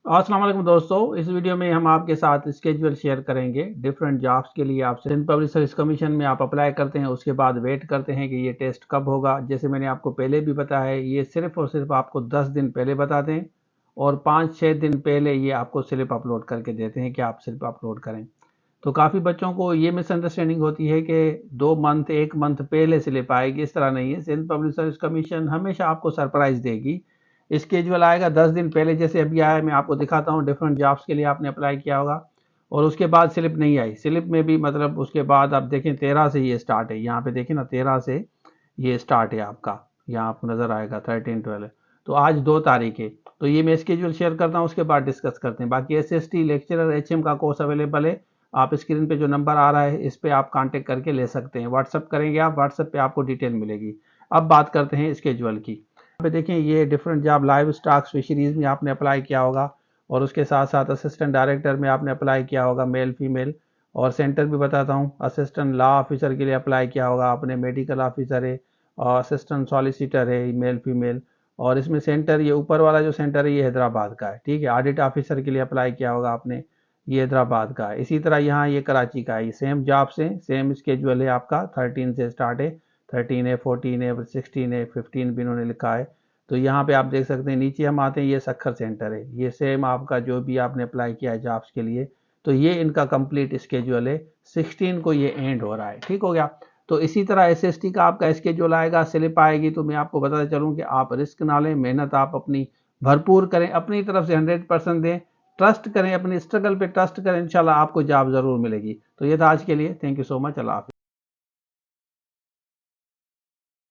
अस्सलाम वालेकुम दोस्तों, इस वीडियो में हम आपके साथ स्केड्यूल शेयर करेंगे डिफरेंट जॉब्स के लिए। आपसे सिंध पब्लिक सर्विस कमीशन में आप अप्लाई करते हैं, उसके बाद वेट करते हैं कि ये टेस्ट कब होगा। जैसे मैंने आपको पहले भी बताया है, ये सिर्फ और सिर्फ आपको 10 दिन पहले बताते हैं और 5-6 दिन पहले ये आपको स्लिप अपलोड करके देते हैं कि आप स्लिप अपलोड करें। तो काफ़ी बच्चों को ये मिसअंडरस्टैंडिंग होती है कि 2 मंथ 1 मंथ पहले स्लिप आएगी। इस तरह नहीं है। सिंध पब्लिक सर्विस कमीशन हमेशा आपको सरप्राइज देगी। स्केड्यूल आएगा 10 दिन पहले, जैसे अभी आया, मैं आपको दिखाता हूँ। डिफरेंट जॉब्स के लिए आपने अप्लाई किया होगा और उसके बाद स्लिप नहीं आई। स्लिप में भी मतलब उसके बाद आप देखें 13 से ये स्टार्ट है। यहाँ पे देखें ना, 13 से ये स्टार्ट है आपका। यहाँ आपको नज़र आएगा 13-12। तो आज 2 तारीख है। तो ये मैं स्केड्यूल शेयर करता हूँ, उसके बाद डिस्कस करते हैं। बाकी SST लेक्चरर HM का कोर्स अवेलेबल है। आप स्क्रीन पे जो नंबर आ रहा है इस पे आप कांटेक्ट करके ले सकते हैं। व्हाट्सअप करेंगे आप, व्हाट्सअप पे आपको डिटेल मिलेगी। अब बात करते हैं स्केड्यूल की। यहाँ पे देखें, ये different job live stock fisheries में आपने अप्लाई किया होगा और उसके साथ साथ असिस्टेंट डायरेक्टर में आपने अप्लाई किया होगा, मेल फीमेल। और सेंटर भी बताता हूँ, असिस्टेंट लॉ ऑफिसर के लिए अप्लाई किया होगा आपने, मेडिकल ऑफिसर है और असिस्टेंट सॉलिसिटर है, मेल फीमेल। और इसमें सेंटर, ये ऊपर वाला जो सेंटर है ये हैदराबाद का है, ठीक है। ऑडिट ऑफिसर के लिए अप्लाई किया होगा आपने, ये हैदराबाद का है। इसी तरह यहाँ ये कराची का है। ये सेम जॉब से सेम स्केड्यूल है आपका। 13 से स्टार्ट है, 13 है, 14 है, 16 है, 15 भी इन्होंने लिखा है। तो यहाँ पे आप देख सकते हैं, नीचे हम आते हैं, ये सखर सेंटर है। ये सेम आपका जो भी आपने अप्लाई किया है जॉब्स के लिए, तो ये इनका कंप्लीट स्केड्यूल है। 16 को ये एंड हो रहा है, ठीक हो गया। तो इसी तरह SST का आपका स्केड्यूल आएगा, स्लिप आएगी। तो मैं आपको बताता चलूँ कि आप रिस्क ना लें, मेहनत आप अपनी भरपूर करें, अपनी तरफ से 100% दें, ट्रस्ट करें, अपनी स्ट्रगल पे ट्रस्ट करें। इंशाल्लाह आपको जॉब ज़रूर मिलेगी। तो ये था आज के लिए। Thank you so much. अल्लाह हाफिज़।